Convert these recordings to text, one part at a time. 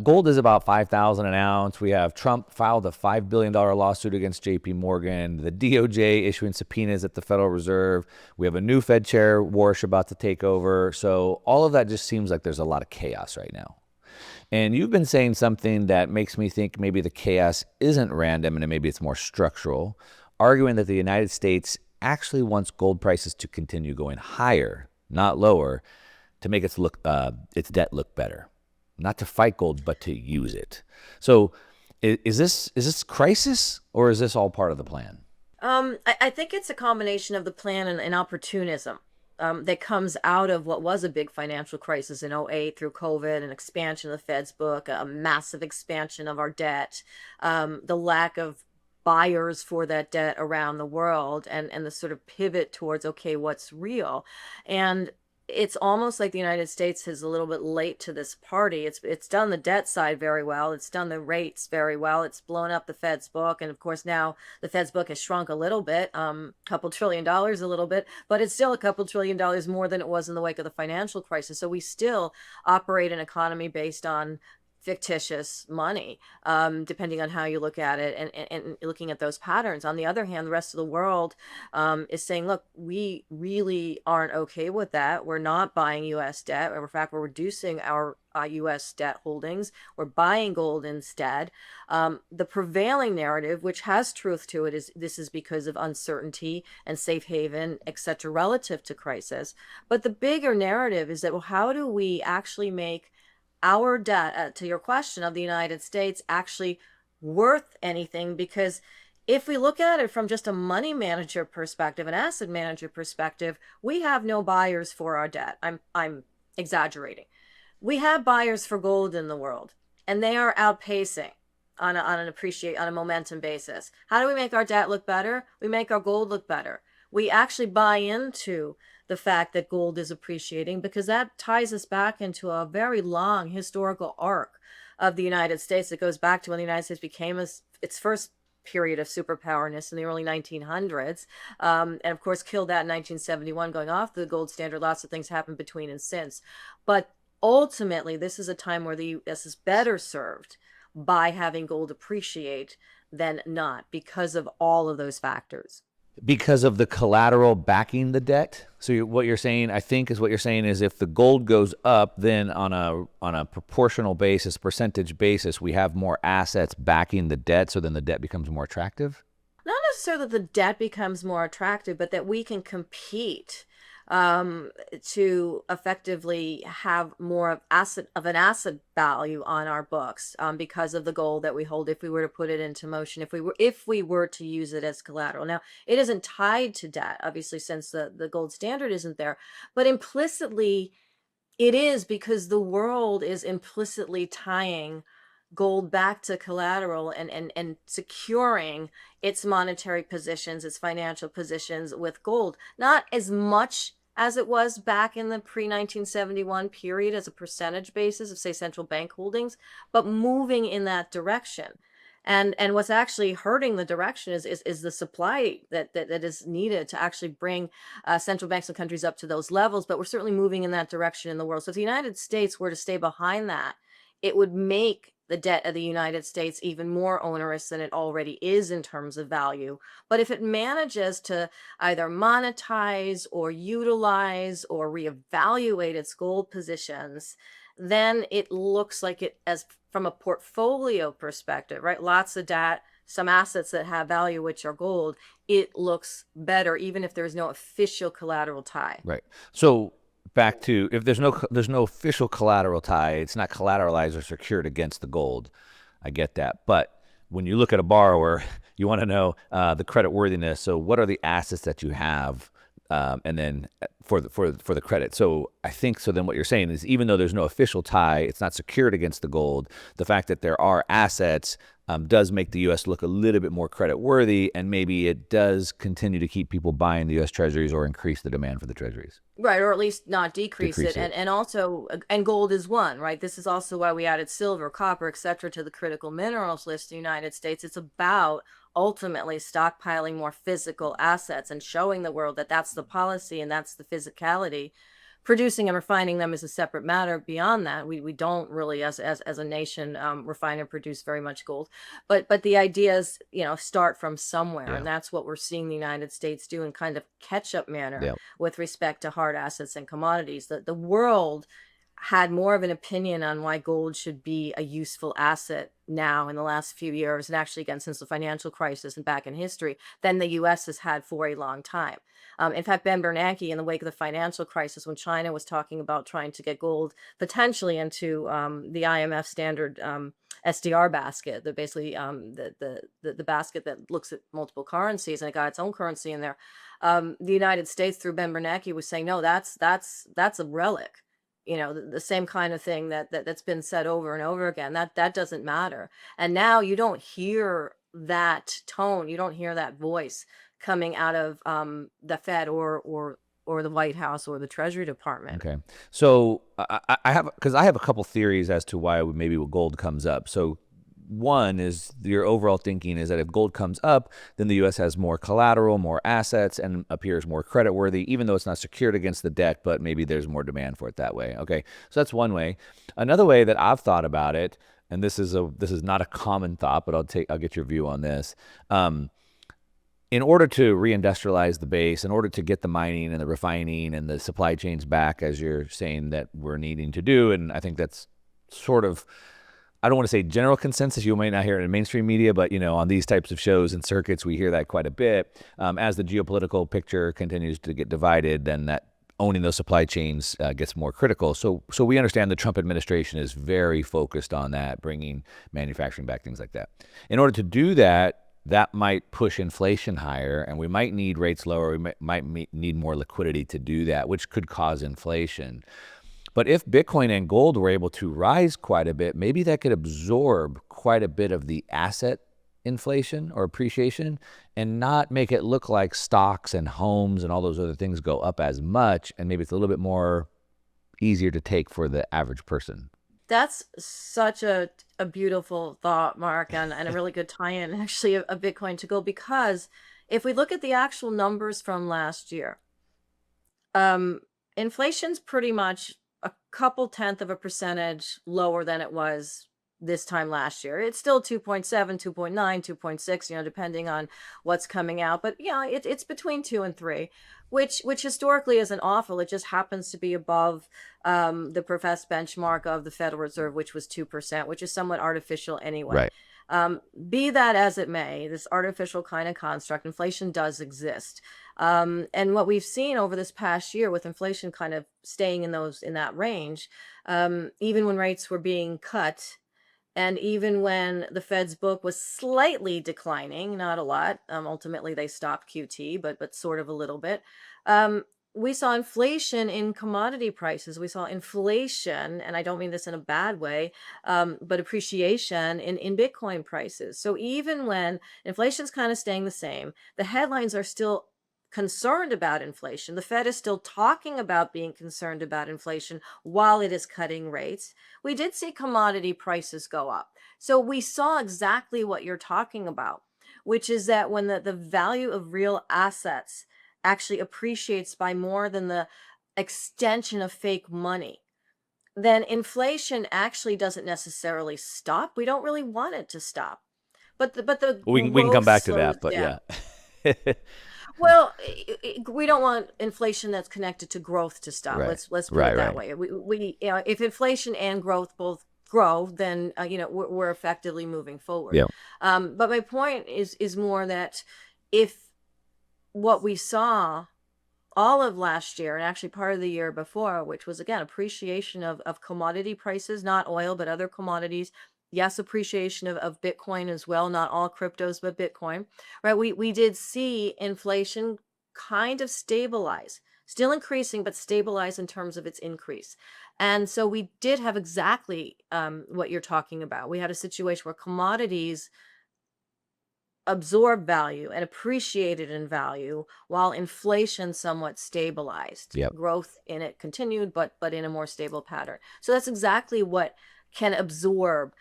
gold is about 5,000 an ounce. We have Trump filed a $5 billion lawsuit against JP Morgan, the DOJ issuing subpoenas at the Federal Reserve. We have a new Fed chair, Warsh, about to take over. So all of that just seems like there's a lot of chaos right now. And you've been saying something that makes me think maybe the chaos isn't random and maybe it's more structural, arguing that the United States actually wants gold prices to continue going higher, not lower, to make its debt look better. Not to fight gold, but to use it. So is this crisis, or is this all part of the plan? I think it's a combination of the plan and opportunism. That comes out of what was a big financial crisis in '08 through COVID, an expansion of the Fed's book, a massive expansion of our debt, the lack of buyers for that debt around the world, and the sort of pivot towards, okay, what's real? And it's almost like the United States is a little bit late to this party. It's done the debt side very well. It's done the rates very well. It's blown up the Fed's book, and of course now the Fed's book has shrunk a little bit, couple $1 trillion a little bit, but it's still a couple $1 trillion more than it was in the wake of the financial crisis. So we still operate an economy based on fictitious money, depending on how you look at it, and looking at those patterns. On the other hand, the rest of the world is saying, look, we really aren't okay with that. We're not buying U.S. debt. In fact, we're reducing our U.S. debt holdings. We're buying gold instead. The prevailing narrative, which has truth to it, is this is because of uncertainty and safe haven, etc., relative to crisis. But the bigger narrative is that, well, how do we actually make our debt, to your question, of the United States actually worth anything? Because if we look at it from just a money manager perspective, an asset manager perspective, we have no buyers for our debt. I'm exaggerating. We have buyers for gold in the world, and they are outpacing on a momentum basis. How do we make our debt look better? We make our gold look better. We actually buy into the fact that gold is appreciating, because that ties us back into a very long historical arc of the United States that goes back to when the United States became its first period of superpowerness in the early 1900s, and of course killed that in 1971, going off the gold standard. Lots of things happened between and since, but ultimately this is a time where the U.S. is better served by having gold appreciate than not, because of all of those factors. Because of the collateral backing the debt. So what you're saying, I think, is what you're saying is if the gold goes up, then on a proportional basis, percentage basis, we have more assets backing the debt, so then the debt becomes more attractive. Not necessarily that the debt becomes more attractive, but that we can compete to effectively have more of an asset value on our books, because of the gold that we hold, if we were to put it into motion, if we were to use it as collateral. Now, it isn't tied to debt, obviously, since the gold standard isn't there, but implicitly it is, because the world is implicitly tying gold back to collateral, and securing its monetary positions, its financial positions with gold. Not as much as it was back in the pre-1971 period as a percentage basis of, say, central bank holdings, but moving in that direction. And what's actually hurting the direction is the supply that is needed to actually bring central banks and countries up to those levels. But we're certainly moving in that direction in the world. So if the United States were to stay behind that, it would make the debt of the United States even more onerous than it already is in terms of value. But if it manages to either monetize or utilize or reevaluate its gold positions, then it looks like it, as from a portfolio perspective, right? Lots of debt, some assets that have value, which are gold, it looks better, even if there's no official collateral tie. Right. So back to, if there's no official collateral tie, it's not collateralized or secured against the gold. I get that. But when you look at a borrower, you want to know the credit worthiness. So what are the assets that you have, and then for the credit. So I think, so then what you're saying is, even though there's no official tie, it's not secured against the gold, the fact that there are assets does make the U.S. look a little bit more credit worthy, and maybe it does continue to keep people buying the U.S. Treasuries or increase the demand for the Treasuries. Right, or at least not decrease Decrease it. it. And also, and gold is one, right? This is also why we added silver, copper, etc. to the critical minerals list in the United States. It's about ultimately stockpiling more physical assets and showing the world that that's the policy and that's the physicality Producing and refining them is a separate matter. Beyond that, we don't really, as a nation, refine and produce very much gold. But the idea is, start from somewhere, Yeah. and that's what we're seeing the United States do in kind of catch-up manner Yeah. with respect to hard assets and commodities. The world had more of an opinion on why gold should be a useful asset now in the last few years, and actually again since the financial crisis and back in history, than the US has had for a long time. In fact, Ben Bernanke, in the wake of the financial crisis, when China was talking about trying to get gold potentially into the IMF standard SDR basket, the basically the basket that looks at multiple currencies, and it got its own currency in there. The United States, through Ben Bernanke, was saying, no, that's a relic. The same kind of thing that's been said over and over again. That doesn't matter. And now you don't hear that tone, you don't hear that voice coming out of the Fed or the White House or the Treasury Department. Okay. So I have, because I have a couple theories as to why maybe gold comes up. So one is your overall thinking is that if gold comes up, then the U.S. has more collateral, more assets, and appears more creditworthy, even though it's not secured against the debt, but maybe there's more demand for it that way. Okay. So that's one way. Another way that I've thought about it, and this is not a common thought, but I'll get your view on this. In order to reindustrialize the base, in order to get the mining and the refining and the supply chains back, as you're saying that we're needing to do, and I think that's sort of, I don't want to say general consensus. You might not hear it in mainstream media, but on these types of shows and circuits, we hear that quite a bit. As the geopolitical picture continues to get divided, then that owning those supply chains gets more critical. So we understand the Trump administration is very focused on that, bringing manufacturing back, things like that. In order to do that, that might push inflation higher, and we might need rates lower. We might need more liquidity to do that, which could cause inflation. But if Bitcoin and gold were able to rise quite a bit, maybe that could absorb quite a bit of the asset inflation or appreciation and not make it look like stocks and homes and all those other things go up as much. And maybe it's a little bit more easier to take for the average person. That's such a beautiful thought, Mark, and a really good tie-in actually of Bitcoin to gold, because if we look at the actual numbers from last year, inflation's pretty much a couple tenth of a percentage lower than it was this time last year. It's still 2.7, 2.9, 2.6, depending on what's coming out. But it's between 2 and 3, which historically isn't awful. It just happens to be above the professed benchmark of the Federal Reserve, which was 2%, which is somewhat artificial anyway. Right. Be that as it may, this artificial kind of construct, inflation does exist. And what we've seen over this past year with inflation kind of staying in that range, even when rates were being cut, and even when the Fed's book was slightly declining, not a lot, ultimately they stopped QT, but sort of a little bit. We saw inflation in commodity prices. We saw inflation, and I don't mean this in a bad way, but appreciation in Bitcoin prices. So even when inflation's kind of staying the same, the headlines are still concerned about inflation. The Fed is still talking about being concerned about inflation while it is cutting rates. We did see commodity prices go up. So we saw exactly what you're talking about, which is that when the value of real assets actually appreciates by more than the extension of fake money, then inflation actually doesn't necessarily stop. We don't really want it to stop. But the We can come growth back to slows that, but down. yeah. Well, we don't want inflation that's connected to growth to stop. Right. Let's put Right, it that right. way. We if inflation and growth both grow, then we're effectively moving forward. Yeah. But my point is more that if what we saw all of last year and actually part of the year before, which was again appreciation of commodity prices, not oil but other commodities. Yes, appreciation of Bitcoin as well, not all cryptos, but Bitcoin, right? We did see inflation kind of stabilize, still increasing, but stabilize in terms of its increase. And so we did have exactly what you're talking about. We had a situation where commodities absorbed value and appreciated in value while inflation somewhat stabilized. Yep. Growth in it continued, but in a more stable pattern. So that's exactly what can absorb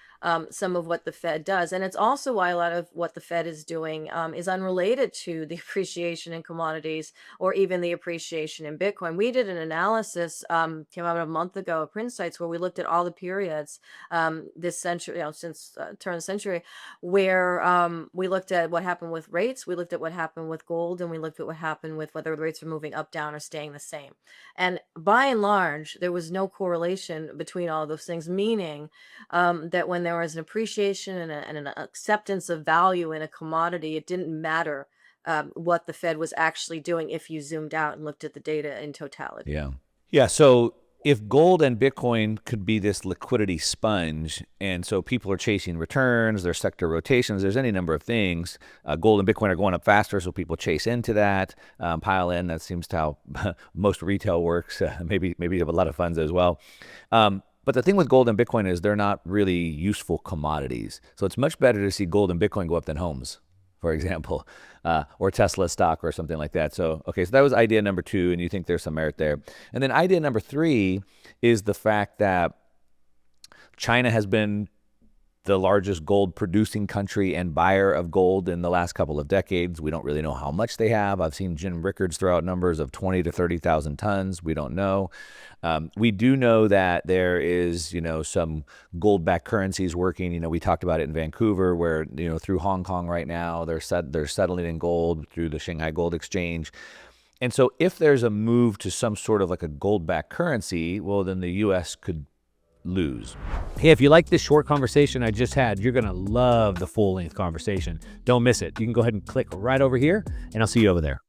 some of what the Fed does. And it's also why a lot of what the Fed is doing is unrelated to the appreciation in commodities or even the appreciation in Bitcoin. We did an analysis, came out a month ago at Prince Sites, where we looked at all the periods this century, since turn of the century, where we looked at what happened with rates, we looked at what happened with gold, and we looked at what happened with whether the rates were moving up, down, or staying the same. And by and large, there was no correlation between all those things, meaning that when there was an appreciation and an acceptance of value in a commodity, it didn't matter what the Fed was actually doing if you zoomed out and looked at the data in totality. Yeah. Yeah. So if gold and Bitcoin could be this liquidity sponge, and so people are chasing returns, there's sector rotations, there's any number of things. Gold and Bitcoin are going up faster, so people chase into that, pile in. That seems to how most retail works. Maybe you have a lot of funds as well. But the thing with gold and Bitcoin is they're not really useful commodities. So it's much better to see gold and Bitcoin go up than homes, for example, or Tesla stock or something like that. So, okay, so that was idea number 2, and you think there's some merit there. And then idea number 3 is the fact that China has been the largest gold producing country and buyer of gold in the last couple of decades. We don't really know how much they have. I've seen Jim Rickards throw out numbers of 20 to 30,000 tons. We don't know. We do know that there is, some gold-backed currencies working. We talked about it in Vancouver, where, through Hong Kong right now, they're settling in gold through the Shanghai Gold Exchange. And so if there's a move to some sort of like a gold-backed currency, well, then the U.S. could lose. Hey, if you like this short conversation I just had, you're going to love the full-length conversation. Don't miss it. You can go ahead and click right over here, and I'll see you over there.